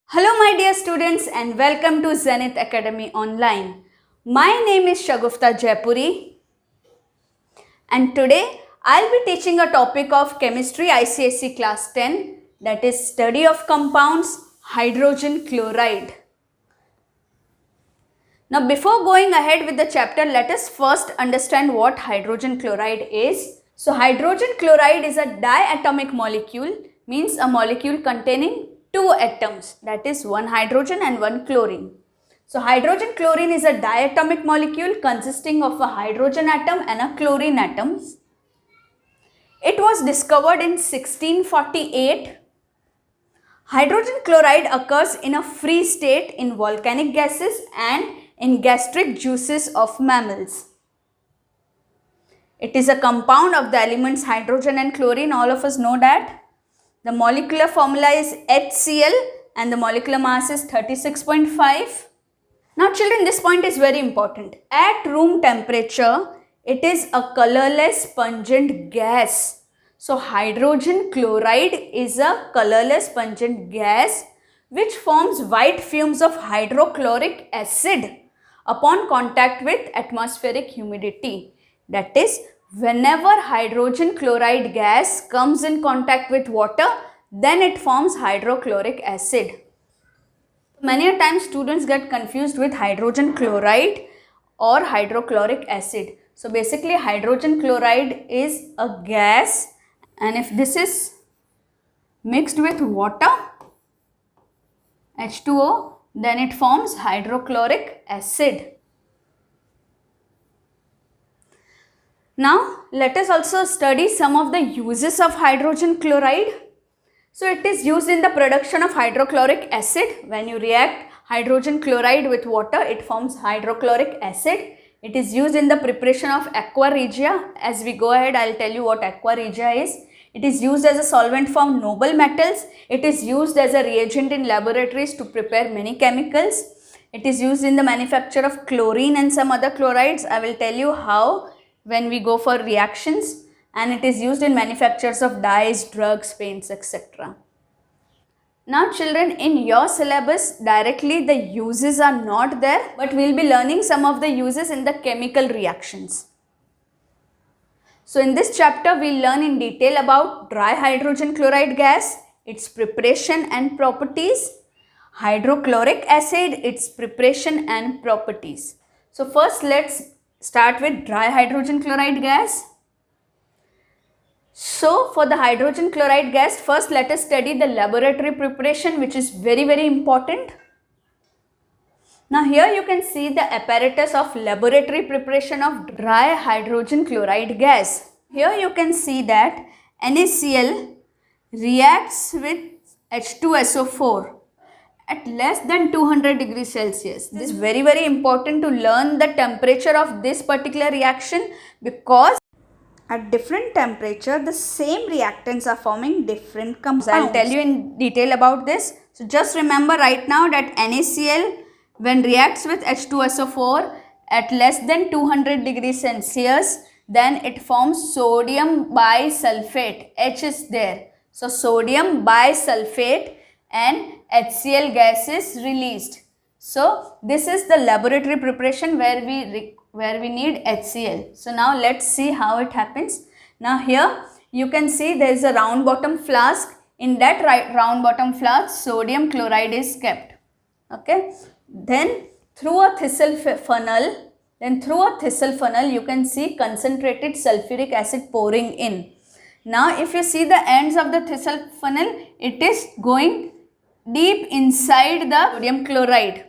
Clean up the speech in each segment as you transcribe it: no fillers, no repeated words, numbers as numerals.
Hello my dear students and welcome to Zenith Academy Online. My name is Shagufta Jaipuri and today I'll be teaching a topic of Chemistry ICSE class 10, that is study of compounds, hydrogen chloride. Now before going ahead with the chapter, let us first understand what hydrogen chloride is. So hydrogen chloride is a diatomic molecule, means a molecule containing two atoms, that is one hydrogen and one chlorine. So hydrogen chlorine is a diatomic molecule consisting of a hydrogen atom and a chlorine atom. It was discovered in 1648. Hydrogen chloride occurs in a free state in volcanic gases and in gastric juices of mammals. It is a compound of the elements hydrogen and chlorine. All of us know that. The molecular formula is HCl and the molecular mass is 36.5. Now children, this point is very important. At room temperature, it is a colorless pungent gas. So hydrogen chloride is a colorless pungent gas which forms white fumes of hydrochloric acid upon contact with atmospheric humidity. That is, whenever hydrogen chloride gas comes in contact with water, then it forms hydrochloric acid. Many a times students get confused with hydrogen chloride or hydrochloric acid. So basically hydrogen chloride is a gas, and if this is mixed with water, H2O, then it forms hydrochloric acid. Now let us also study some of the uses of hydrogen chloride. So it is used in the production of hydrochloric acid. When you react hydrogen chloride with water, it forms hydrochloric acid. It is used in the preparation of aqua regia. As we go ahead, I will tell you what aqua regia is. It is used as a solvent for noble metals. It is used as a reagent in laboratories to prepare many chemicals. It is used in the manufacture of chlorine and some other chlorides. I will tell you how when we go for reactions. And it is used in manufactures of dyes, drugs, paints, etc. Now children, in your syllabus directly the uses are not there, but we will be learning some of the uses in the chemical reactions. So in this chapter we will learn in detail about dry hydrogen chloride gas, its preparation and properties, hydrochloric acid, its preparation and properties. So first let's start with dry hydrogen chloride gas. So for the hydrogen chloride gas, first let us study the laboratory preparation, which is very important. Now here you can see the apparatus of laboratory preparation of dry hydrogen chloride gas. Here you can see that NaCl reacts with H2SO4 at less than 200 degrees Celsius. This is very important to learn the temperature of this particular reaction, because at different temperature, the same reactants are forming different compounds. I will tell you in detail about this. So just remember right now that NaCl, when reacts with H2SO4 at less than 200 degrees Celsius, then it forms sodium bisulfate. H is there. So sodium bisulfate and HCl gas is released. So this is the laboratory preparation where we need HCl. So now let's see how it happens. Now here you can see there is a round bottom flask. In that round bottom flask, sodium chloride is kept. Okay. Then through a thistle funnel, you can see concentrated sulfuric acid pouring in. Now if you see the ends of the thistle funnel, it is going deep inside the sodium chloride.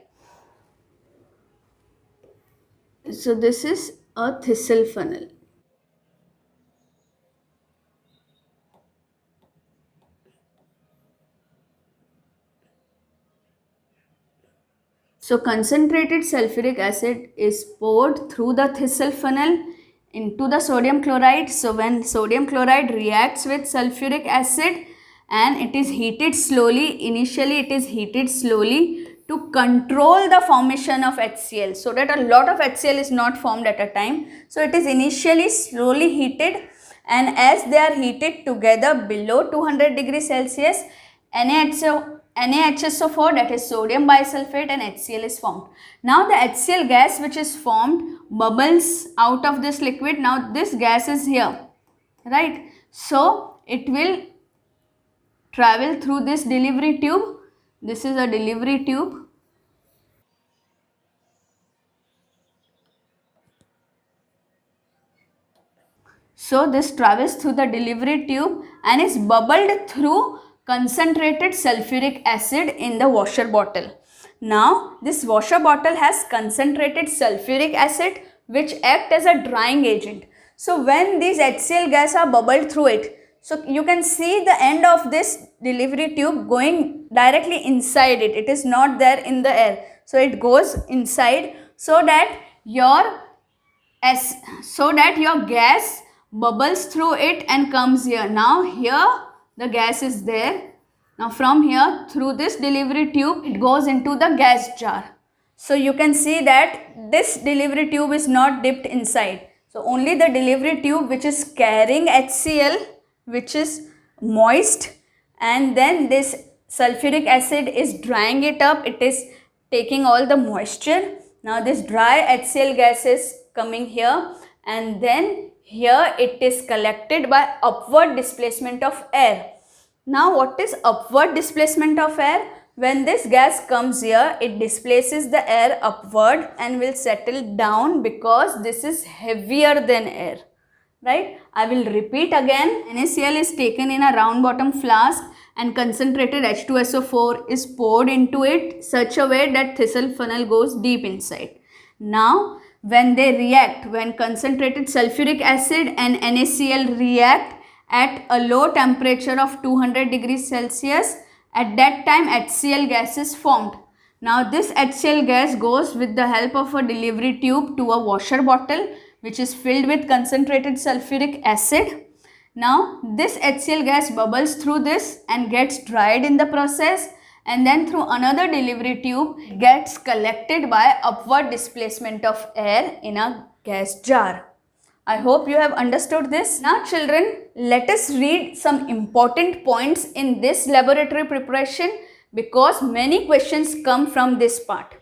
So this is a thistle funnel. So concentrated sulfuric acid is poured through the thistle funnel into the sodium chloride. So when sodium chloride reacts with sulfuric acid and it is heated slowly, initially it is heated slowly to control the formation of HCl, so that a lot of HCl is not formed at a time. So it is initially slowly heated, and as they are heated together below 200 degrees Celsius, NaHSO4, that is sodium bisulfate, and HCl is formed. Now the HCl gas which is formed bubbles out of this liquid. Now this gas is here, right? So it will travel through this delivery tube. This is a delivery tube. So this travels through the delivery tube and is bubbled through concentrated sulfuric acid in the washer bottle. Now this washer bottle has concentrated sulfuric acid which act as a drying agent. So when these HCl gas are bubbled through it, so you can see the end of this delivery tube going directly inside it. It is not there in the air. So it goes inside so that your gas bubbles through it and comes here. Now here the gas is there. Now from here through this delivery tube it goes into the gas jar. So you can see that this delivery tube is not dipped inside. So only the delivery tube which is carrying HCl, which is moist, and then this sulfuric acid is drying it up. It is taking all the moisture. Now this dry HCl gas is coming here, and then here it is collected by upward displacement of air. Now what is upward displacement of air? When this gas comes here, it displaces the air upward and will settle down because this is heavier than air, right? I will repeat again. NaCl is taken in a round bottom flask and concentrated H2SO4 is poured into it such a way that thistle funnel goes deep inside. Now when they react, when concentrated sulfuric acid and NaCl react at a low temperature of 200 degrees Celsius, at that time HCl gas is formed. Now this HCl gas goes with the help of a delivery tube to a washer bottle which is filled with concentrated sulfuric acid. Now this HCl gas bubbles through this and gets dried in the process, and then through another delivery tube gets collected by upward displacement of air in a gas jar. I hope you have understood this. Now children, let us read some important points in this laboratory preparation because many questions come from this part.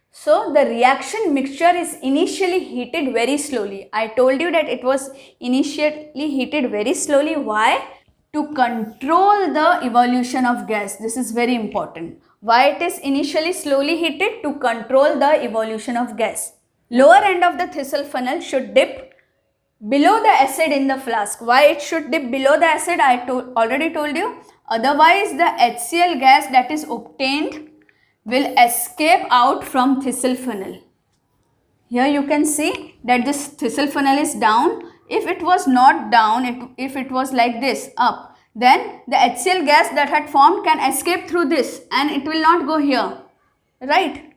So the reaction mixture is initially heated very slowly. I told you that it was initially heated very slowly. Why? To control the evolution of gas. This is very important. Why it is initially slowly heated? To control the evolution of gas. Lower end of the thistle funnel should dip below the acid in the flask. Why it should dip below the acid? I already told you. Otherwise the HCl gas that is obtained will escape out from thistle funnel. Here you can see that this thistle funnel is down. If it was not down, if it was like this up, then the HCl gas that had formed can escape through this and it will not go here, right?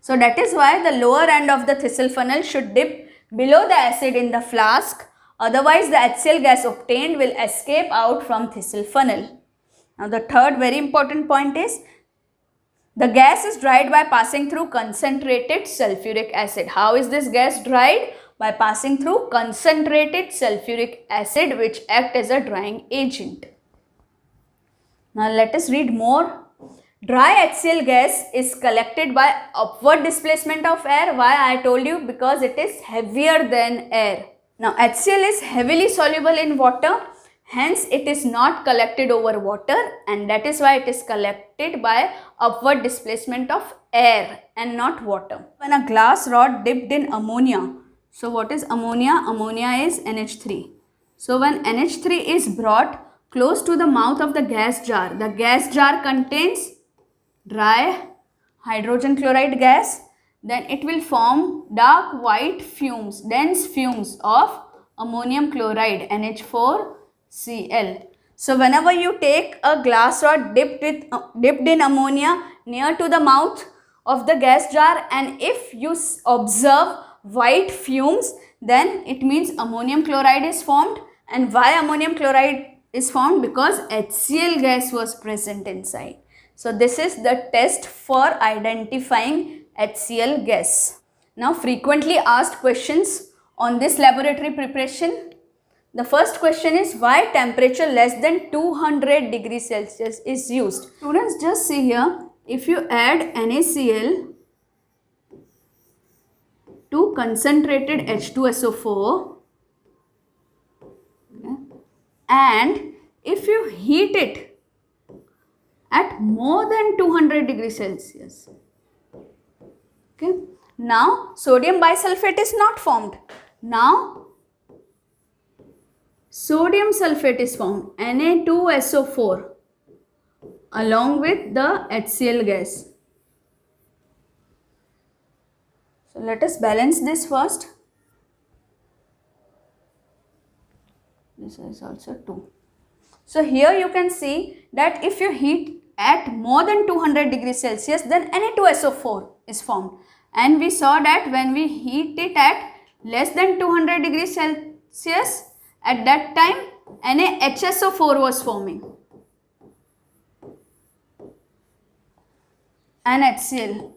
So that is why the lower end of the thistle funnel should dip below the acid in the flask. Otherwise the HCl gas obtained will escape out from thistle funnel. Now the third very important point is the gas is dried by passing through concentrated sulfuric acid. How is this gas dried? By passing through concentrated sulfuric acid which act as a drying agent. Now let us read more. Dry HCl gas is collected by upward displacement of air. Why? I told you, because it is heavier than air. Now HCl is heavily soluble in water, hence it is not collected over water, and that is why it is collected by upward displacement of air and not water. When a glass rod dipped in ammonia, so what is ammonia? Ammonia is NH3. So when NH3 is brought close to the mouth of the gas jar contains dry hydrogen chloride gas, then it will form dark white fumes, dense fumes of ammonium chloride, NH4Cl. So whenever you take a glass rod dipped in ammonia near to the mouth of the gas jar, and if you observe white fumes, then it means ammonium chloride is formed. And why ammonium chloride is formed? Because HCl gas was present inside. So this is the test for identifying HCl gas. Now frequently asked questions on this laboratory preparation. The first question is why temperature less than 200 degrees Celsius is used. Students, just see here, if you add NaCl to concentrated H2SO4, okay, and if you heat it at more than 200 degrees Celsius, okay, now sodium bisulfate is not formed. Now sodium sulfate is formed, Na2SO4, along with the HCl gas. So let us balance this first. This is also 2. So here you can see that if you heat at more than 200 degrees Celsius, then Na2SO4 is formed. And we saw that when we heat it at less than 200 degrees Celsius, at that time NaHSO4 was forming and HCl.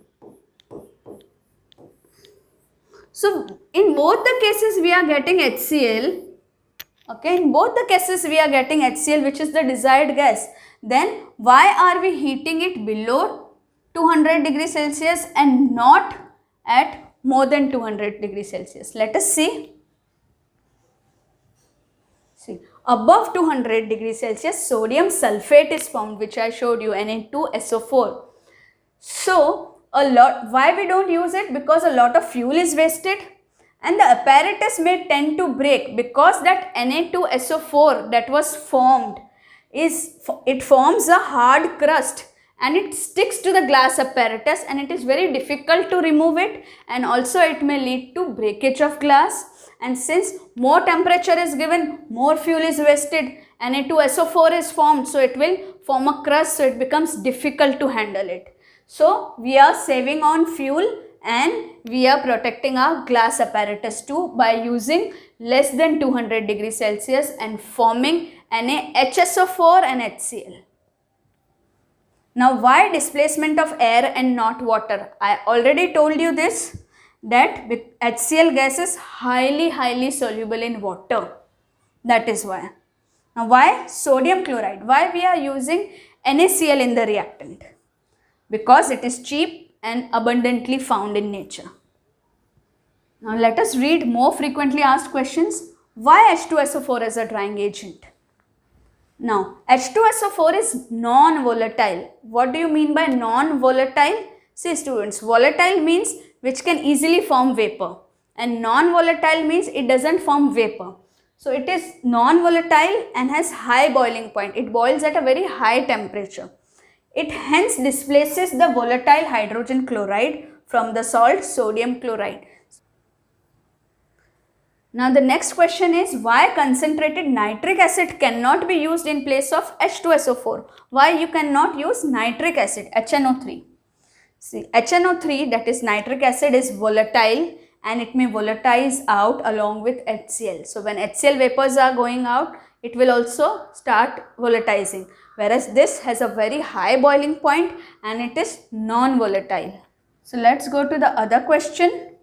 So in both the cases we are getting HCl. Okay, in both the cases we are getting HCl, which is the desired gas. Then why are we heating it below 200 degrees Celsius and not at more than 200 degrees Celsius? Let us see. See, above 200 degrees Celsius, sodium sulfate is formed, which I showed you, Na2SO4. So, why we don't use it? Because a lot of fuel is wasted and the apparatus may tend to break, because that Na2SO4 that was formed, it forms a hard crust and it sticks to the glass apparatus and it is very difficult to remove it, and also it may lead to breakage of glass. And since more temperature is given, more fuel is wasted, Na2SO4 is formed, so it will form a crust, so it becomes difficult to handle it. So we are saving on fuel and we are protecting our glass apparatus too by using less than 200 degrees Celsius and forming NaHSO4 and HCl. Now why displacement of air and not water? I already told you this, that HCl gas is highly soluble in water. That is why. Now why sodium chloride? Why we are using NaCl in the reactant? Because it is cheap and abundantly found in nature. Now let us read more frequently asked questions. Why H2SO4 is a drying agent? Now H2SO4 is non-volatile. What do you mean by non-volatile? See students, volatile means which can easily form vapor, and non-volatile means it doesn't form vapor. So it is non-volatile and has high boiling point. It boils at a very high temperature. It hence displaces the volatile hydrogen chloride from the salt sodium chloride. Now the next question is, why concentrated nitric acid cannot be used in place of H2SO4? Why you cannot use nitric acid, HNO3? See, HNO3, that is nitric acid, is volatile and it may volatilize out along with HCl. So when HCl vapors are going out, it will also start volatilizing. Whereas this has a very high boiling point and it is non-volatile. So let's go to the other question.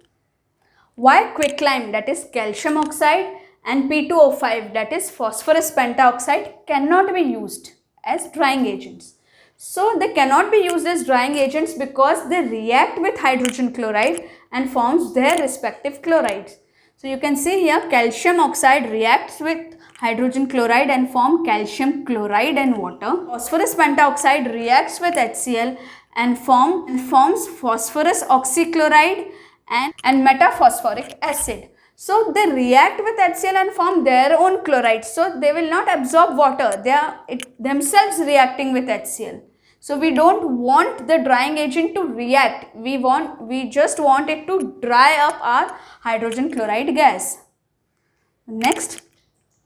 Why quicklime, that is calcium oxide, and P2O5, that is phosphorus pentaoxide, cannot be used as drying agents? So they cannot be used as drying agents because they react with hydrogen chloride and forms their respective chlorides. So you can see here calcium oxide reacts with hydrogen chloride and form calcium chloride and water. Phosphorus pentaoxide reacts with HCl and forms phosphorus oxychloride and metaphosphoric acid. So they react with HCl and form their own chlorides. So they will not absorb water. They are themselves reacting with HCl. So we don't want the drying agent to react. We just want it to dry up our hydrogen chloride gas. Next,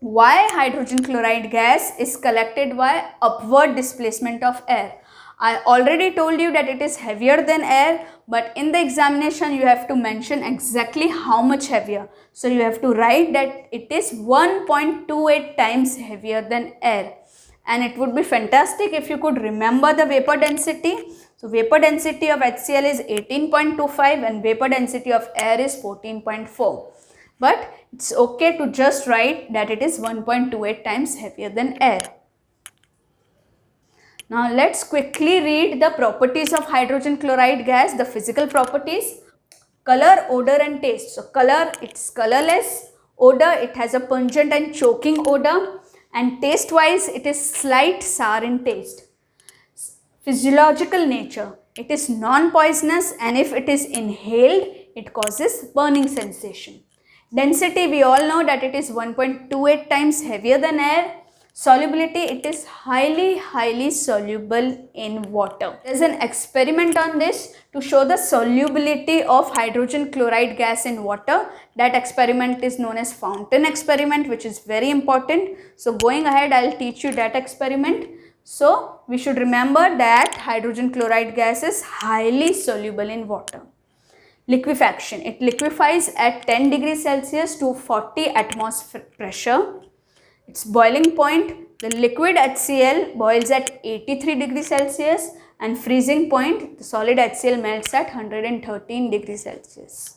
why hydrogen chloride gas is collected by upward displacement of air? I already told you that it is heavier than air, but in the examination you have to mention exactly how much heavier. So you have to write that it is 1.28 times heavier than air. And it would be fantastic if you could remember the vapor density. So vapor density of HCl is 18.25 and vapor density of air is 14.4. but it's okay to just write that it is 1.28 times heavier than air. Now let's quickly read the properties of hydrogen chloride gas, the physical properties. Color, odor and taste. So color, it's colorless. Odor, it has a pungent and choking odor, and taste wise it is slight sour in taste. Physiological nature, it is non-poisonous, and if it is inhaled it causes burning sensation. Density, we all know that it is 1.28 times heavier than air. Solubility, it is highly soluble in water. There is an experiment on this to show the solubility of hydrogen chloride gas in water. That experiment is known as fountain experiment, which is very important. So going ahead, I will teach you that experiment. So we should remember that hydrogen chloride gas is highly soluble in water. Liquefaction, it liquefies at 10 degrees Celsius to 40 atmosphere pressure. Its boiling point, the liquid HCl boils at 83 degrees Celsius, and freezing point, the solid HCl melts at 113 degrees Celsius.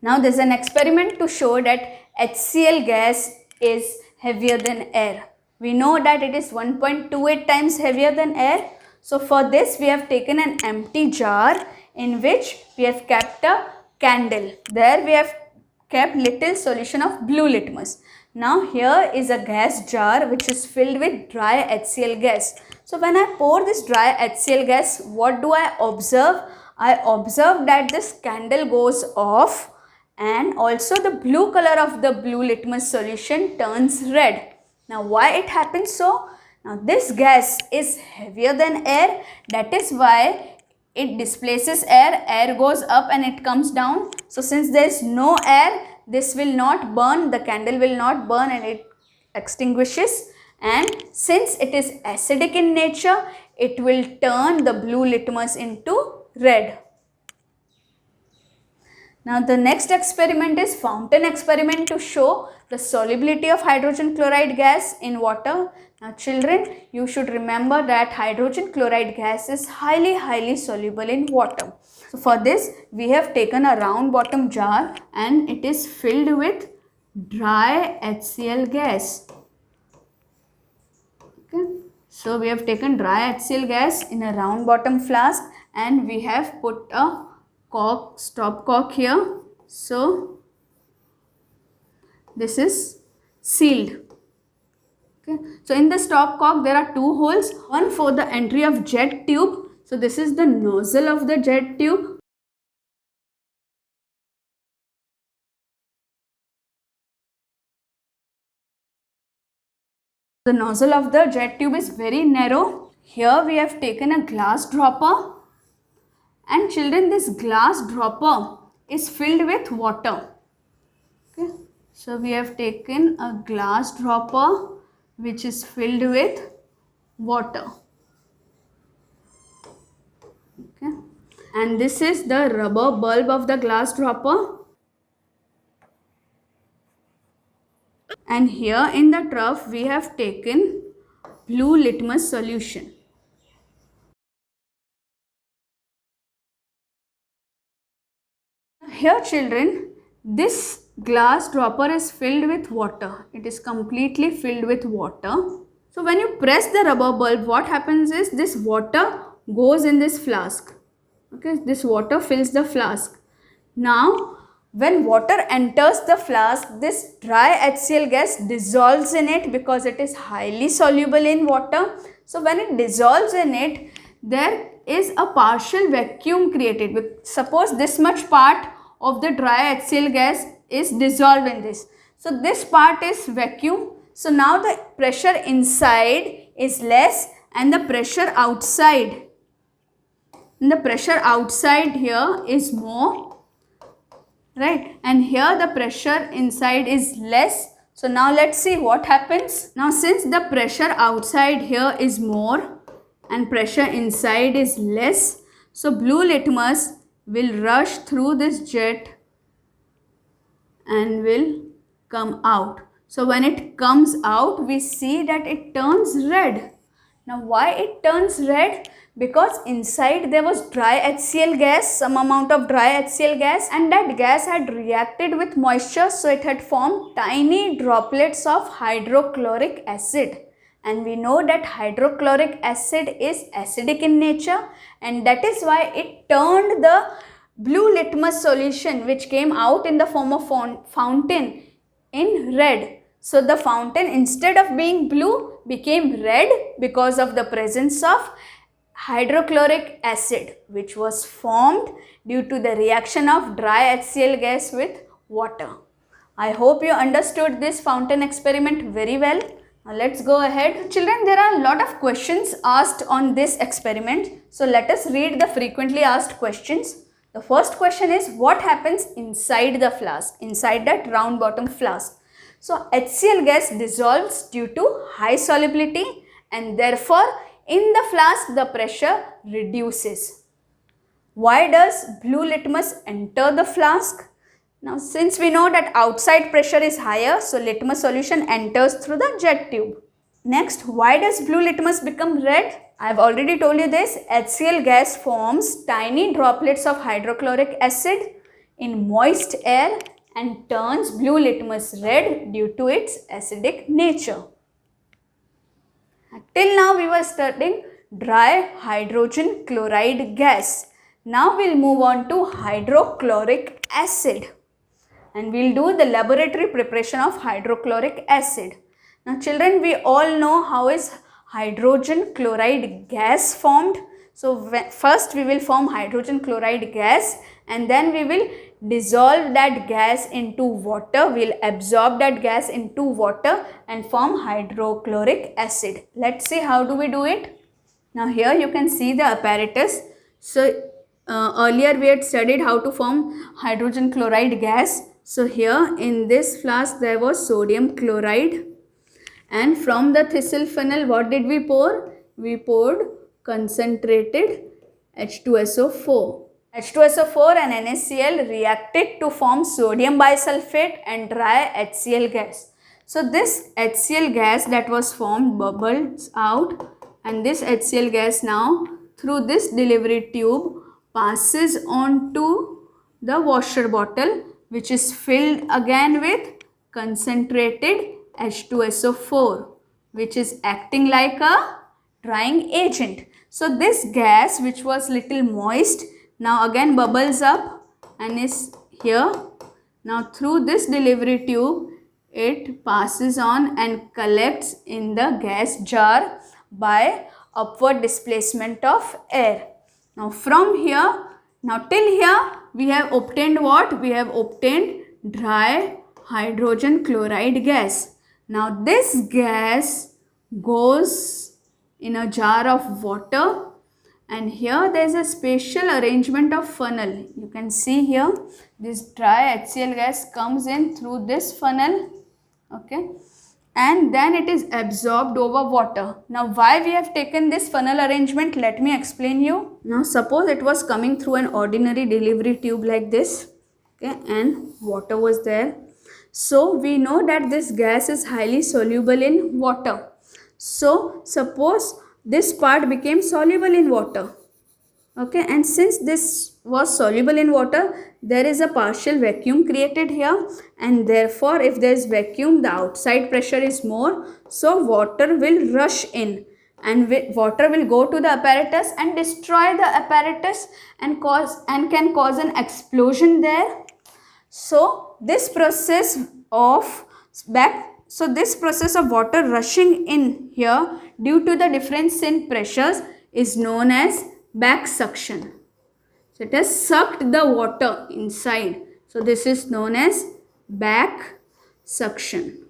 Now there is an experiment to show that HCl gas is heavier than air. We know that it is 1.28 times heavier than air. So for this we have taken an empty jar in which we have kept a candle. There we have kept little solution of blue litmus. Now here is a gas jar which is filled with dry HCl gas. So when I pour this dry HCl gas, what do I observe? I observe that this candle goes off, and also the blue color of the blue litmus solution turns red. Now why it happens so? Now this gas is heavier than air, that is why it displaces air, air goes up and it comes down. So since there is no air, this will not burn, the candle will not burn and it extinguishes. And since it is acidic in nature, it will turn the blue litmus into red. Now the next experiment is fountain experiment to show the solubility of hydrogen chloride gas in water. Now children, you should remember that hydrogen chloride gas is highly soluble in water. So for this we have taken a round bottom jar and it is filled with dry HCl gas. Okay. So we have taken dry HCl gas in a round bottom flask and we have put a cork, stop cork here. So this is sealed. Okay. So in the stop cork there are two holes, one for the entry of jet tube. So this is the nozzle of the jet tube. The nozzle of the jet tube is very narrow. Here we have taken a glass dropper. And children, this glass dropper is filled with water. Okay. So we have taken a glass dropper which is filled with water. Okay. And this is the rubber bulb of the glass dropper. And here in the trough we have taken blue litmus solution. Here children, this glass dropper is filled with water. It is completely filled with water. So when you press the rubber bulb, what happens is this water goes in this flask. Okay, this water fills the flask. Now when water enters the flask, this dry HCl gas dissolves in it because it is highly soluble in water. So when it dissolves in it, there is a partial vacuum created. Suppose this much part of the dry HCl gas is dissolved in this. So this part is vacuum. So now the pressure inside is less and the pressure outside. And the pressure outside here is more. Right, and here the pressure inside is less. So now let's see what happens. Now since the pressure outside here is more and pressure inside is less, so blue litmus will rush through this jet and will come out. So when it comes out, we see that it turns red. Now why it turns red? Because inside there was dry HCl gas, some amount of dry HCl gas, and that gas had reacted with moisture, so it had formed tiny droplets of hydrochloric acid. And we know that hydrochloric acid is acidic in nature, and that is why it turned the blue litmus solution which came out in the form of fountain in red. So the fountain, instead of being blue, became red because of the presence of hydrochloric acid, which was formed due to the reaction of dry HCl gas with water. I hope you understood this fountain experiment very well. Now let's go ahead. Children, there are a lot of questions asked on this experiment. So let us read the frequently asked questions. The first question is, what happens inside the flask, inside that round bottom flask? So HCl gas dissolves due to high solubility, and therefore in the flask the pressure reduces. Why does blue litmus enter the flask? Now since we know that outside pressure is higher, so litmus solution enters through the jet tube. Next, why does blue litmus become red? I have already told you this. HCl gas forms tiny droplets of hydrochloric acid in moist air and turns blue litmus red due to its acidic nature. Till now we were studying dry hydrogen chloride gas. Now we will move on to hydrochloric acid, and we will do the laboratory preparation of hydrochloric acid. Now children, we all know how is hydrogen chloride gas formed. So first we will form hydrogen chloride gas, and then we will dissolve that gas into water. We will absorb that gas into water and form hydrochloric acid. Let's see how do we do it. Now here you can see the apparatus. So earlier we had studied how to form hydrogen chloride gas. So here in this flask there was sodium chloride, and from the thistle funnel what did we pour? We poured concentrated H2SO4. H2SO4 and NaCl reacted to form sodium bisulfate and dry HCl gas. So this HCl gas that was formed bubbles out, and this HCl gas now through this delivery tube passes on to the washer bottle, which is filled again with concentrated H2SO4, which is acting like a drying agent. So this gas, which was little moist, now again bubbles up and is here. Now through this delivery tube it passes on and collects in the gas jar by upward displacement of air. Now from here, now till here we have obtained what? We have obtained dry hydrogen chloride gas. Now this gas goes in a jar of water, and here there is a special arrangement of funnel. You can see here this dry HCl gas comes in through this funnel, okay, and then it is absorbed over water. Now why we have taken this funnel arrangement, let me explain you. Now suppose it was coming through an ordinary delivery tube like this, okay, and water was there. So we know that this gas is highly soluble in water. So suppose this part became soluble in water, okay, and since this was soluble in water, there is a partial vacuum created here, and therefore if there is vacuum, the outside pressure is more, so water will rush in, and water will go to the apparatus and destroy the apparatus and can cause an explosion there. So this process of water rushing in here due to the difference in pressures is known as back suction. So it has sucked the water inside. So this is known as back suction.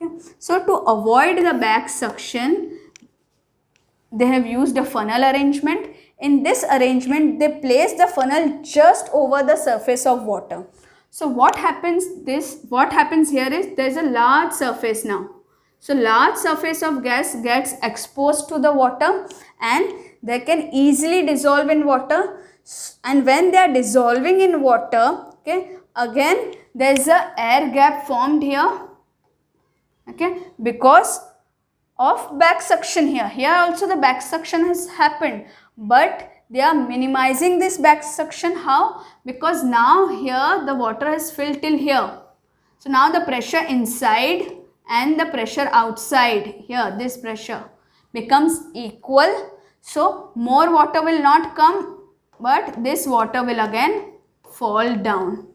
Okay. So to avoid the back suction, they have used a funnel arrangement. In this arrangement, they place the funnel just over the surface of water. So what happens here is there is a large surface now. So large surface of gas gets exposed to the water and they can easily dissolve in water. And when they are dissolving in water, okay, again there is a air gap formed here. Okay, because of back suction here. Here also the back suction has happened, but they are minimizing this back suction. How? Because now here the water has filled till here. So now the pressure inside and the pressure outside here, this pressure becomes equal. So more water will not come, but this water will again fall down.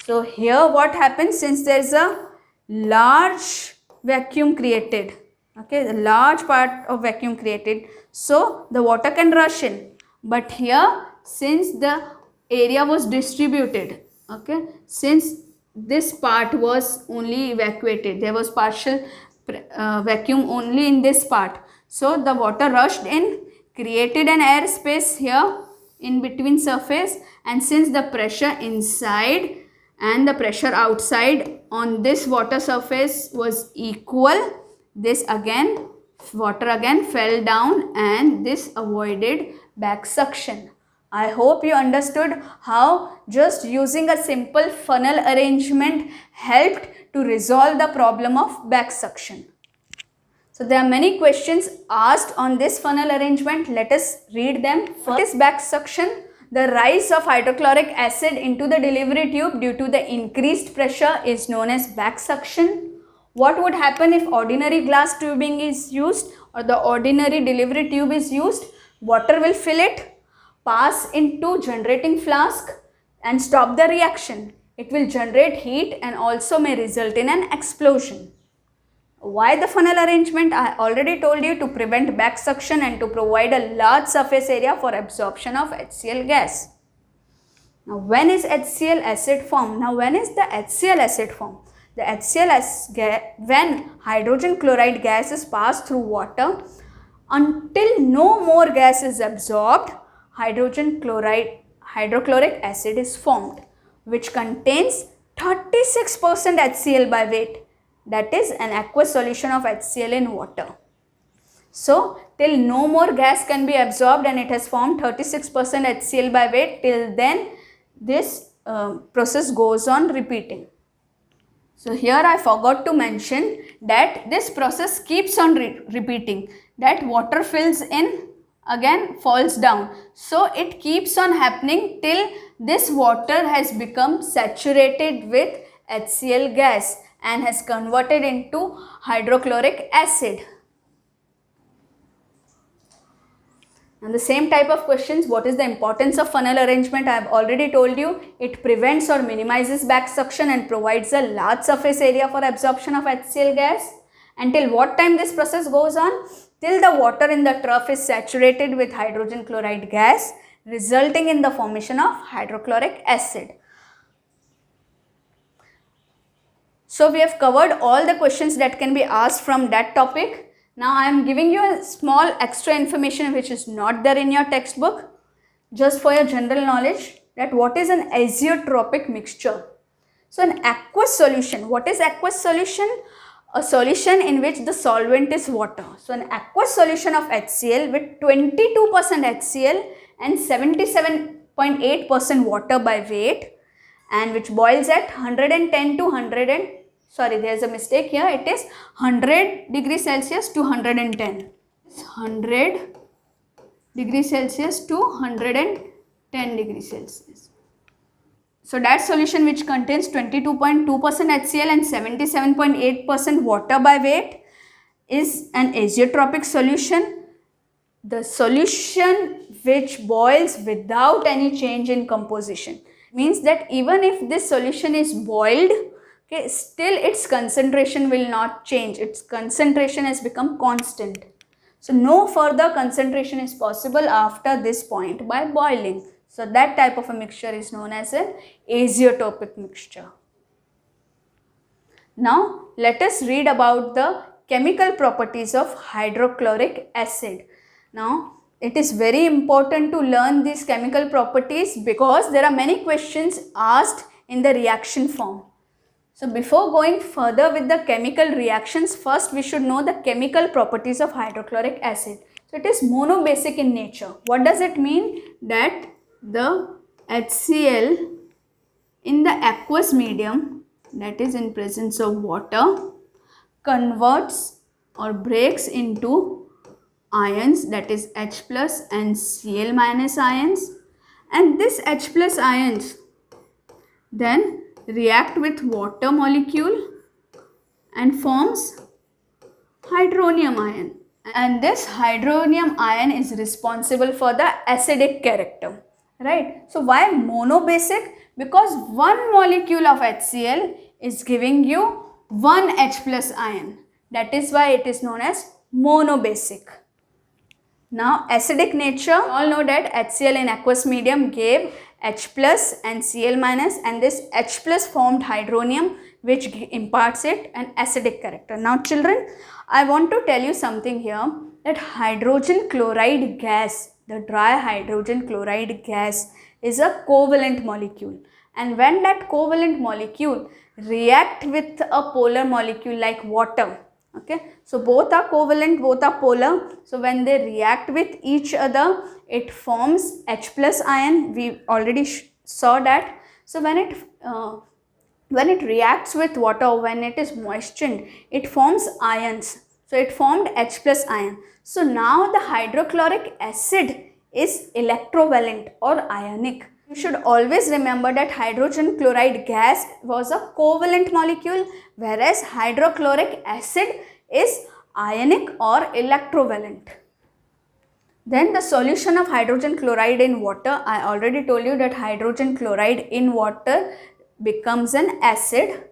So here what happens, since there is a large vacuum created, okay, the large part of vacuum created, so the water can rush in. But here, since the area was distributed, okay, since this part was only evacuated, there was partial vacuum only in this part, so the water rushed in, created an air space here in between surface, and since the pressure inside and the pressure outside on this water surface was equal, this again, water again fell down and this avoided back suction. I hope you understood how just using a simple funnel arrangement helped to resolve the problem of back suction. So there are many questions asked on this funnel arrangement. Let us read them. What is back suction? The rise of hydrochloric acid into the delivery tube due to the increased pressure is known as back suction. What would happen if ordinary glass tubing is used or the ordinary delivery tube is used? Water will fill it, pass into generating flask and stop the reaction. It will generate heat and also may result in an explosion. Why the funnel arrangement? I already told you, to prevent back suction and to provide a large surface area for absorption of HCl gas. Now when is HCl acid formed? Now when is the HCl acid formed? The HCl acid, when hydrogen chloride gas is passed through water, until no more gas is absorbed, hydrochloric acid is formed, which contains 36% HCl by weight. That is an aqueous solution of HCl in water. So till no more gas can be absorbed and it has formed 36% HCl by weight, till then this process goes on repeating. So here I forgot to mention that this process keeps on repeating, that water fills in, again falls down. So it keeps on happening till this water has become saturated with HCl gas and has converted into hydrochloric acid. And the same type of questions, what is the importance of funnel arrangement? I have already told you, it prevents or minimizes back suction and provides a large surface area for absorption of HCl gas. Until what time this process goes on? Till the water in the trough is saturated with hydrogen chloride gas, resulting in the formation of hydrochloric acid. So we have covered all the questions that can be asked from that topic. Now I am giving you a small extra information which is not there in your textbook, just for your general knowledge, that what is an azeotropic mixture. So an aqueous solution, what is aqueous solution? A solution in which the solvent is water. So an aqueous solution of HCl with 22% HCl and 77.8% water by weight, and which boils at 110 to there is a mistake here, it is 100 degrees Celsius to 110. 100 degrees Celsius to 110 degrees Celsius. So that solution which contains 22.2% HCl and 77.8% water by weight is an azeotropic solution. The solution which boils without any change in composition means that even if this solution is boiled, okay, still its concentration will not change. Its concentration has become constant. So no further concentration is possible after this point by boiling. So that type of a mixture is known as an azeotropic mixture. Now let us read about the chemical properties of hydrochloric acid. Now it is very important to learn these chemical properties because there are many questions asked in the reaction form. So before going further with the chemical reactions, first we should know the chemical properties of hydrochloric acid. So it is monobasic in nature. What does it mean? That the HCl in the aqueous medium, that is in presence of water, converts or breaks into ions, that is H plus and Cl minus ions, and this H plus ions then react with water molecule and forms hydronium ion, and this hydronium ion is responsible for the acidic character, right? So why monobasic? Because one molecule of HCl is giving you one H plus ion, that is why it is known as monobasic. Now acidic nature, we all know that HCl in aqueous medium gave H plus and Cl minus, and this H plus formed hydronium which imparts it an acidic character. Now children, I want to tell you something here, that hydrogen chloride gas, the dry hydrogen chloride gas is a covalent molecule, and when that covalent molecule react with a polar molecule like water, okay, so both are covalent, both are polar, so when they react with each other it forms H plus ion. We already saw that. So when it reacts with water, when it is moistened, it forms ions. So it formed H plus ion. So now the hydrochloric acid is electrovalent or ionic. You should always remember that hydrogen chloride gas was a covalent molecule, whereas hydrochloric acid is ionic or electrovalent. Then the solution of hydrogen chloride in water, I already told you that hydrogen chloride in water becomes an acid,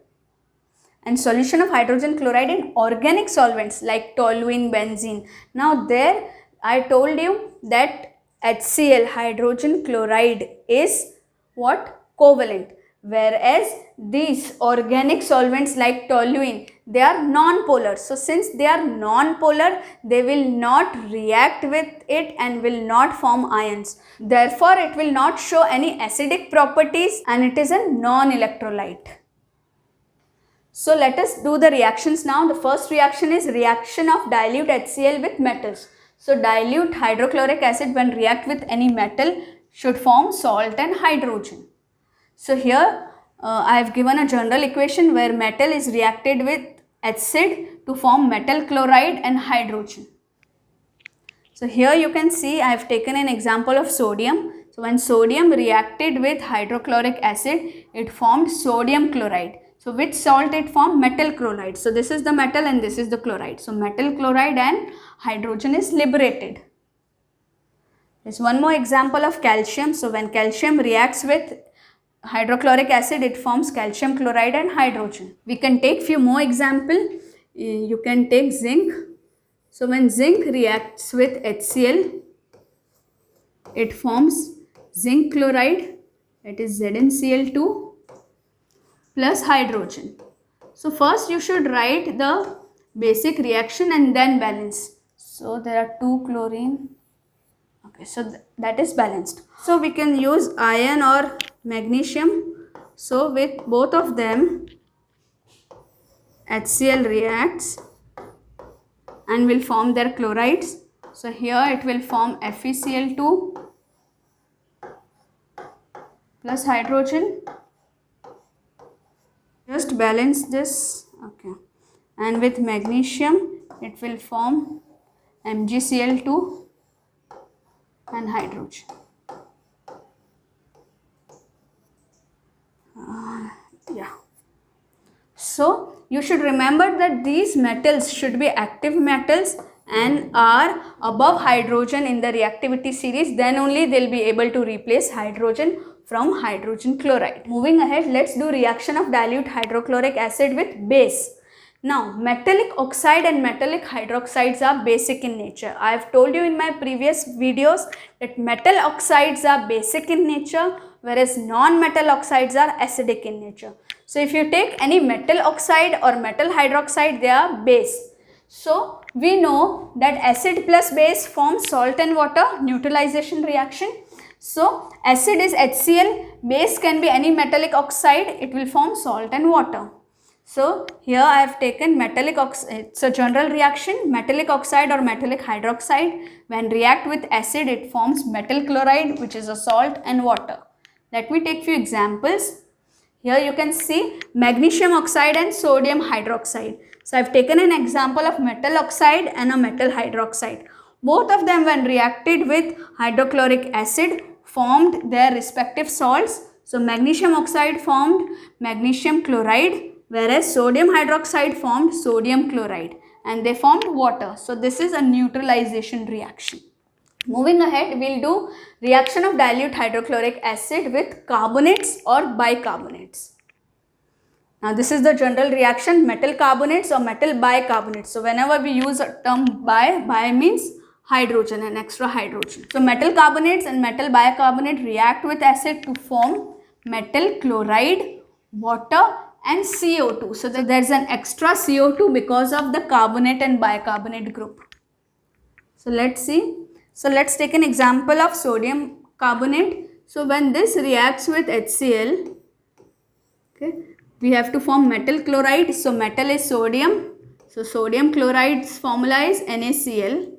and solution of hydrogen chloride in organic solvents like toluene, benzene. Now there I told you that HCl, hydrogen chloride, is what? Covalent, whereas these organic solvents like toluene, they are non-polar. So since they are non-polar, they will not react with it and will not form ions. Therefore it will not show any acidic properties, and it is a non-electrolyte. So let us do the reactions now. The first reaction is reaction of dilute HCl with metals. So dilute hydrochloric acid when react with any metal should form salt and hydrogen. So here I have given a general equation where metal is reacted with acid to form metal chloride and hydrogen. So here you can see I have taken an example of sodium. So when sodium reacted with hydrochloric acid, it formed sodium chloride. So which salt it formed? Metal chloride. So this is the metal and this is the chloride. So metal chloride and hydrogen is liberated. There's one more example of calcium. So when calcium reacts with hydrochloric acid, it forms calcium chloride and hydrogen. We can take few more example. You can take zinc. So when zinc reacts with HCl, it forms zinc chloride, that is ZnCl2 plus hydrogen. So first you should write the basic reaction and then balance. So there are 2 chlorine. Okay, so that is balanced. So we can use iron or magnesium. So with both of them, HCl reacts and will form their chlorides. So here it will form FeCl2 plus hydrogen. Just balance this, okay, and with magnesium it will form MgCl2 and hydrogen. Yeah. So you should remember that these metals should be active metals and are above hydrogen in the reactivity series, then only they will be able to replace hydrogen from hydrogen chloride. Moving ahead, let's do reaction of dilute hydrochloric acid with base. Now, metallic oxide and metallic hydroxides are basic in nature. I have told you in my previous videos that metal oxides are basic in nature, whereas non-metal oxides are acidic in nature. So, if you take any metal oxide or metal hydroxide, they are base. So, we know that acid plus base forms salt and water, neutralization reaction. So, acid is HCl, base can be any metallic oxide, it will form salt and water. So, here I have taken metallic oxide, it's a general reaction, metallic oxide or metallic hydroxide. When react with acid, it forms metal chloride, which is a salt and water. Let me take few examples. Here you can see magnesium oxide and sodium hydroxide. So I've taken an example of metal oxide and a metal hydroxide. Both of them, when reacted with hydrochloric acid, formed their respective salts. So magnesium oxide formed magnesium chloride, whereas sodium hydroxide formed sodium chloride, and they formed water. So this is a neutralization reaction. Moving ahead, we'll do reaction of dilute hydrochloric acid with carbonates or bicarbonates. Now this is the general reaction, metal carbonates or metal bicarbonates. So whenever we use a term bi means hydrogen and extra hydrogen. So metal carbonates and metal bicarbonate react with acid to form metal chloride, water and CO2. So there is an extra CO2 because of the carbonate and bicarbonate group. So let's see. So let's take an example of sodium carbonate. So when this reacts with HCl, okay, we have to form metal chloride. So metal is sodium. So sodium chloride's formula is NaCl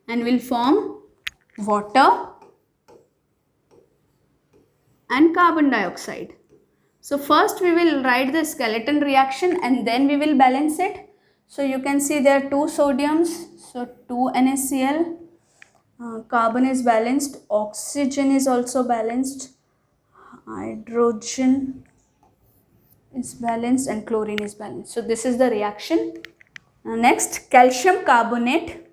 and will form water and carbon dioxide. So first we will write the skeleton reaction and then we will balance it. So you can see there are two sodiums. So 2 NaCl. Carbon is balanced, oxygen is also balanced, hydrogen is balanced and chlorine is balanced. So this is the reaction. Next, calcium carbonate.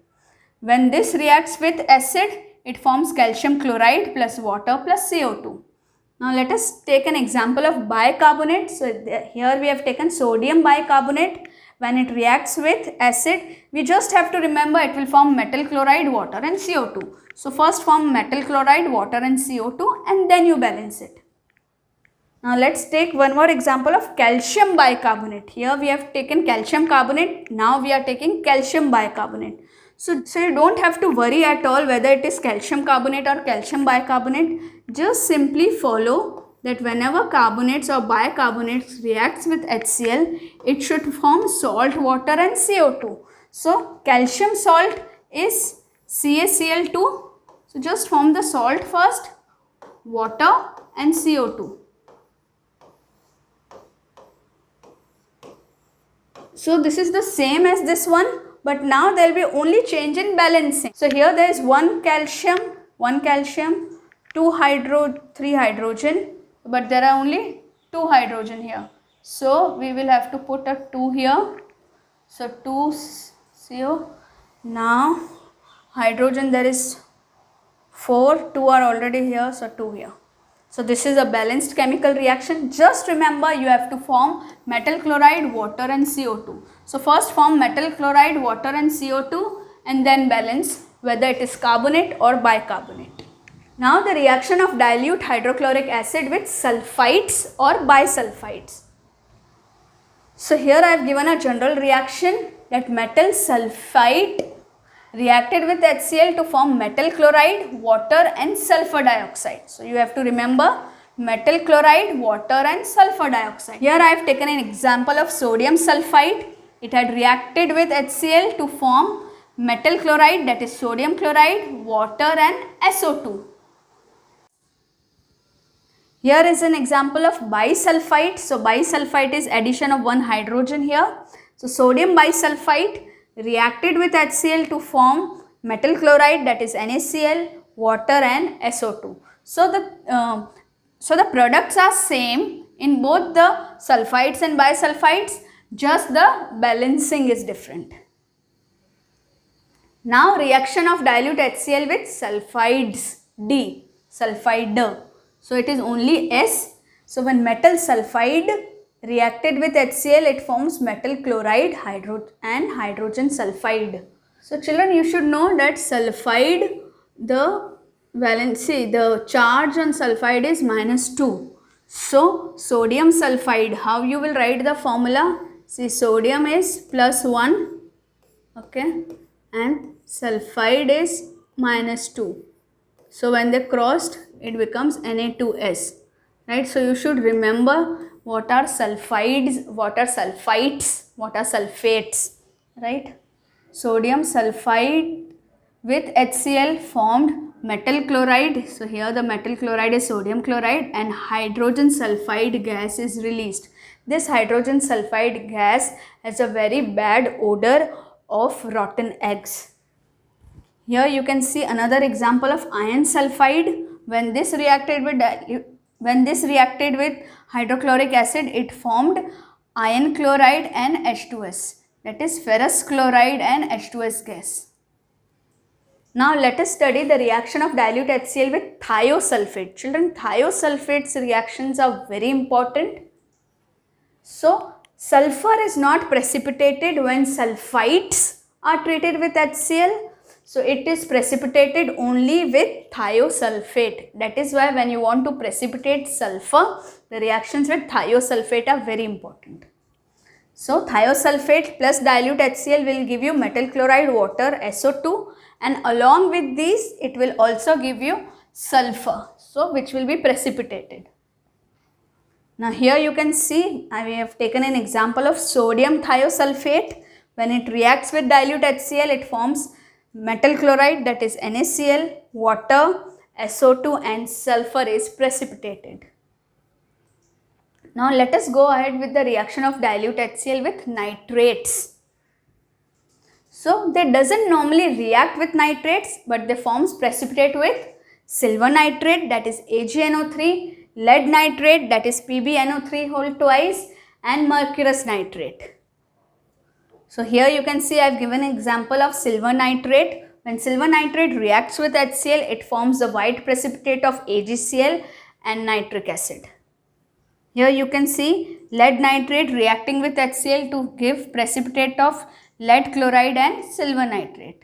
When this reacts with acid, it forms calcium chloride plus water plus CO2. Now let us take an example of bicarbonate. So here we have taken sodium bicarbonate. When it reacts with acid, we just have to remember it will form metal chloride, water and CO2. So first form metal chloride, water and CO2 and then you balance it. Now let's take one more example of calcium bicarbonate. Here we have taken calcium carbonate, now we are taking calcium bicarbonate. So you don't have to worry at all whether it is calcium carbonate or calcium bicarbonate. Just simply follow that whenever carbonates or bicarbonates reacts with HCl, it should form salt, water and CO2. So calcium salt is CaCl2. So just form the salt first, water and CO2. So this is the same as this one, but now there will be only change in balancing. So here there is one calcium, 3 hydrogen, but there are only 2 hydrogen here. So we will have to put a 2 here. So 2 CO. Now hydrogen there is 4, 2 are already here, so 2 here. So this is a balanced chemical reaction. Just remember you have to form metal chloride, water and CO2. So first form metal chloride, water and CO2 and then balance whether it is carbonate or bicarbonate. Now the reaction of dilute hydrochloric acid with sulfides or bisulfides. So here I have given a general reaction that metal sulfide reacted with HCl to form metal chloride, water and sulfur dioxide. So you have to remember metal chloride, water and sulfur dioxide. Here I have taken an example of sodium sulfide. It had reacted with HCl to form metal chloride, that is sodium chloride, water and SO2. Here is an example of bisulfite. So bisulfite is addition of one hydrogen here. So sodium bisulfite reacted with HCl to form metal chloride, that is NaCl, water and SO2. So the products are same in both the sulfides and bisulfides, just the balancing is different. Now reaction of dilute HCl with sulfides, D, sulfide. So it is only S. So when metal sulfide reacted with HCl, it forms metal chloride and hydrogen sulfide. So children, you should know that sulfide, the valency, the charge on sulfide is -2. So sodium sulfide, how you will write the formula? See, sodium is +1, okay, and sulfide is -2. So when they crossed, it becomes Na2S, right? So you should remember what are sulfides, what are sulfites, what are sulfates, right? Sodium sulfide with HCl formed metal chloride. So here the metal chloride is sodium chloride and hydrogen sulfide gas is released. this hydrogen sulfide gas has a very bad odor of rotten eggs. Here you can see another example of iron sulfide. When this reacted with hydrochloric acid, it formed iron chloride and H2S, that is ferrous chloride and H2S gas. Now let us study the reaction of dilute HCl with thiosulfate. Children, thiosulfate's reactions are very important. So sulfur is not precipitated when sulfites are treated with HCl. So it is precipitated only with thiosulfate. That is why when you want to precipitate sulfur, the reactions with thiosulfate are very important. So thiosulfate plus dilute HCl will give you metal chloride water SO2, and along with these it will also give you sulfur, so which will be precipitated. Now here you can see I have taken an example of sodium thiosulfate. When it reacts with dilute HCl, it forms metal chloride, that is NaCl, water, SO2, and sulfur is precipitated. Now let us go ahead with the reaction of dilute HCl with nitrates. So they doesn't normally react with nitrates, but they forms precipitate with silver nitrate, that is AgNO3, lead nitrate, that is PbNO3 whole twice, and mercurous nitrate. So here you can see I have given an example of silver nitrate. When silver nitrate reacts with HCl, it forms the white precipitate of AgCl and nitric acid. Here you can see lead nitrate reacting with HCl to give precipitate of lead chloride and silver nitrate.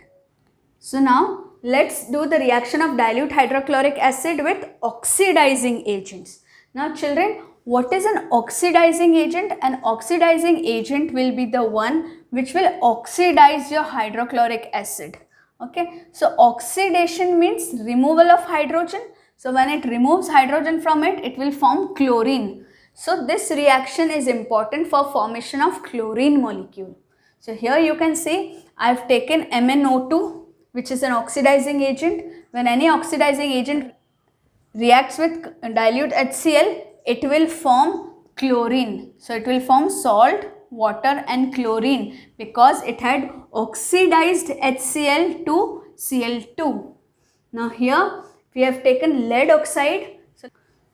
So now let's do the reaction of dilute hydrochloric acid with oxidizing agents. Now children, what is an oxidizing agent? An oxidizing agent will be the one which will oxidize your hydrochloric acid. Okay, so oxidation means removal of hydrogen. So when it removes hydrogen from it, it will form chlorine. So this reaction is important for formation of chlorine molecule. So here you can see I have taken MnO2, which is an oxidizing agent. When any oxidizing agent reacts with dilute HCl, it will form chlorine. So it will form salt, water and chlorine because it had oxidized HCl to Cl2. Now here we have taken lead oxide.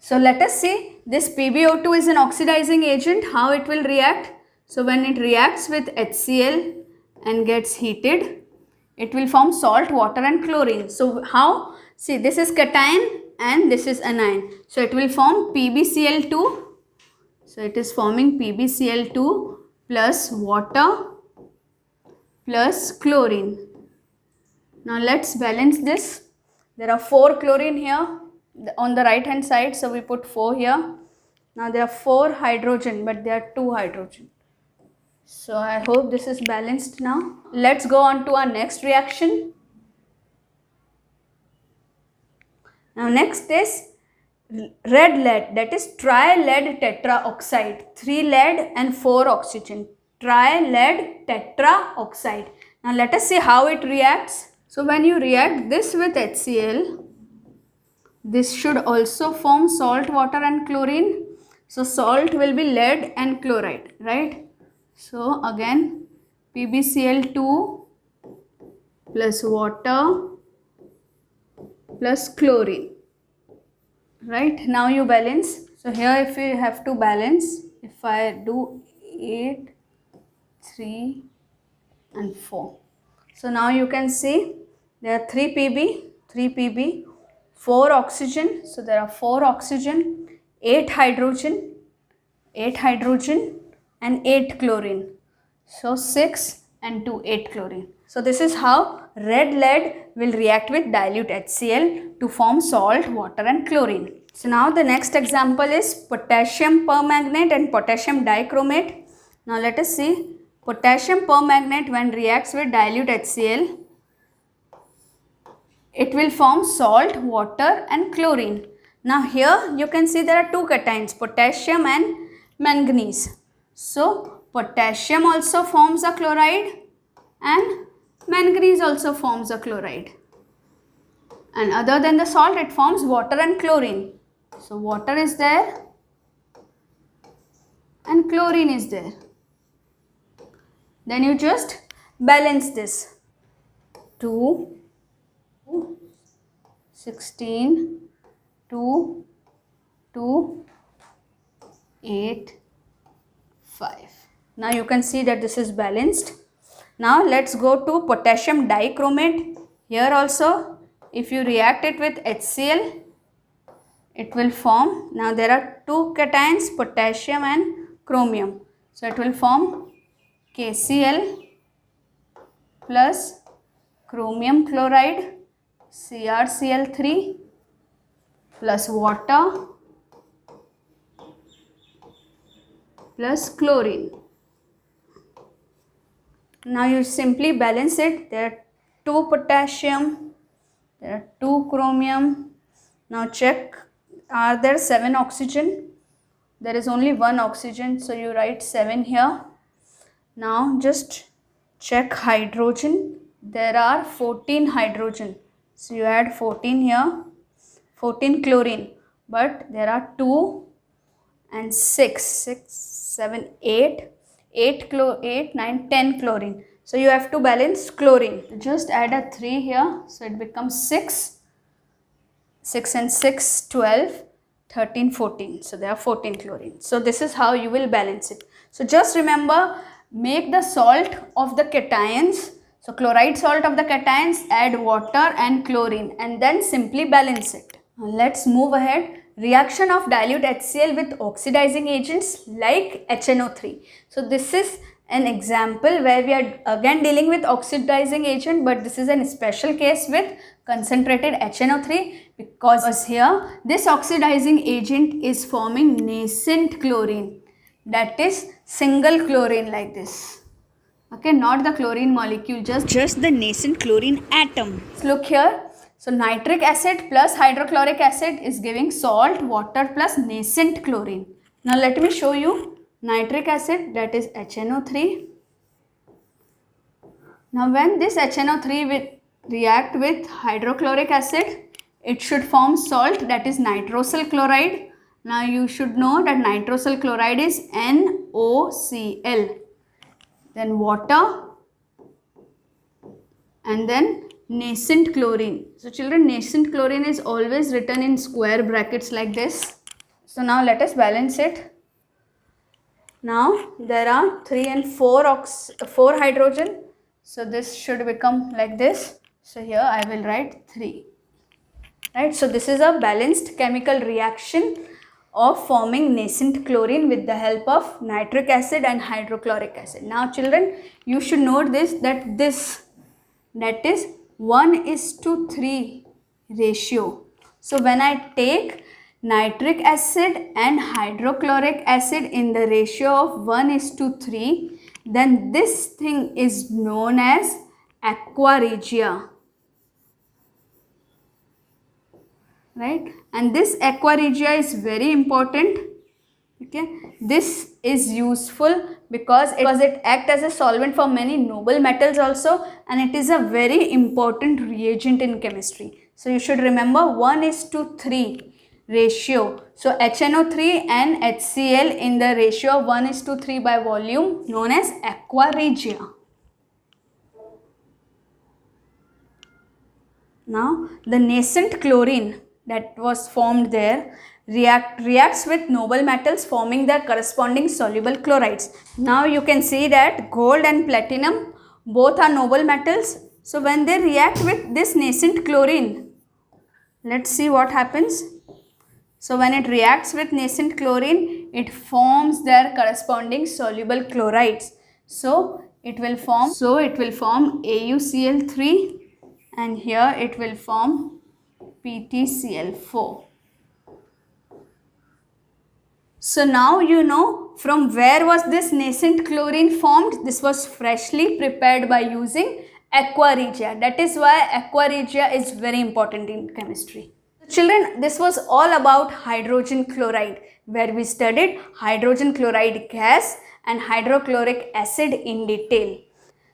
So let us see, this PbO2 is an oxidizing agent, how it will react. So when it reacts with HCl and gets heated, it will form salt, water and chlorine. So how? See, this is cation and this is anion. So it will form PbCl2. So it is forming PbCl2 plus water plus chlorine. Now let's balance this. There are 4 chlorine here on the right hand side. So we put 4 here. Now there are 4 hydrogen, but there are 2 hydrogen. So I hope this is balanced now. Let's go on to our next reaction. Now next is red lead, that is tri-lead tetraoxide. 3 lead and 4 oxygen. Tri-lead tetraoxide. Now let us see how it reacts. So when you react this with HCl, this should also form salt, water and chlorine. So salt will be lead and chloride, right? So again PbCl2 plus water plus chlorine, right? Now you balance. So here if you have to balance, if I do 8, 3 and 4. So now you can see there are 3 Pb, 4 oxygen. So there are 4 oxygen, 8 hydrogen and 8 chlorine. So 6 and 2, 8 chlorine. So this is how red lead will react with dilute HCl to form salt, water and chlorine. So now the next example is potassium permanganate and potassium dichromate. Now let us see potassium permanganate when reacts with dilute HCl, it will form salt, water and chlorine. Now here you can see there are 2 cations, potassium and manganese. So potassium also forms a chloride and manganese also forms a chloride. And other than the salt, it forms water and chlorine. So water is there and chlorine is there. Then you just balance this. 2, 16, 2, 2, 8, 5. Now you can see that this is balanced. Now let's go to potassium dichromate. Here also, if you react it with HCl, it will form, now there are two cations, potassium and chromium. So it will form KCl plus chromium chloride, CrCl3 plus water plus chlorine. Now you simply balance it. There are 2 potassium, there are 2 chromium. Now check, are there 7 oxygen? There is only 1 oxygen, so you write 7 here. Now just check hydrogen. There are 14 hydrogen, so you add 14 here, 14 chlorine, but there are 2 and 6, 7, 8, 9, 10 chlorine. So you have to balance chlorine. Just add a 3 here, so it becomes 6. 6 and 6, 12, 13, 14. So there are 14 chlorine. So this is how you will balance it. So just remember, make the salt of the cations. So chloride salt of the cations, add water and chlorine and then simply balance it. Now let's move ahead. Reaction of dilute HCl with oxidizing agents like HNO3. So this is an example where we are again dealing with oxidizing agent, but this is a special case with concentrated HNO3 because here this oxidizing agent is forming nascent chlorine, that is single chlorine like this. Okay, not the chlorine molecule, just the nascent chlorine atom. So look here. So nitric acid plus hydrochloric acid is giving salt, water plus nascent chlorine. Now let me show you nitric acid, that is HNO3. Now when this HNO3 will react with hydrochloric acid, it should form salt, that is nitrosyl chloride. Now you should know that nitrosyl chloride is NOCl. Then water and then nascent chlorine. So children, nascent chlorine is always written in square brackets like this. So now let us balance it. Now there are 3 and 4 hydrogen. So this should become like this. So here I will write 3. Right. So this is a balanced chemical reaction of forming nascent chlorine with the help of nitric acid and hydrochloric acid. Now children, you should note this, that is 1:3 ratio. So when I take nitric acid and hydrochloric acid in the ratio of 1:3, then this thing is known as aqua regia. Right, and this aqua regia is very important. Okay, this is useful because it acts as a solvent for many noble metals also, and it is a very important reagent in chemistry. So you should remember 1:3 ratio. So HNO3 and HCl in the ratio of 1:3 by volume, known as aqua regia. Now the nascent chlorine that was formed there reacts with noble metals, forming their corresponding soluble chlorides. Now you can see that gold and platinum both are noble metals. So when they react with this nascent chlorine, let's see what happens. So when it reacts with nascent chlorine, it forms their corresponding soluble chlorides. So it will form AuCl3, and here it will form PtCl4. So now you know from where was this nascent chlorine formed. This was freshly prepared by using aqua regia. That is why aqua regia is very important in chemistry. Children, this was all about hydrogen chloride, where we studied hydrogen chloride gas and hydrochloric acid in detail.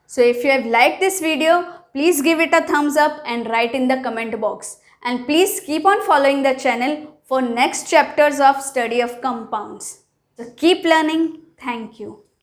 So if you have liked this video, please give it a thumbs up and write in the comment box. And please keep on following the channel for next chapters of study of compounds. So keep learning. Thank you.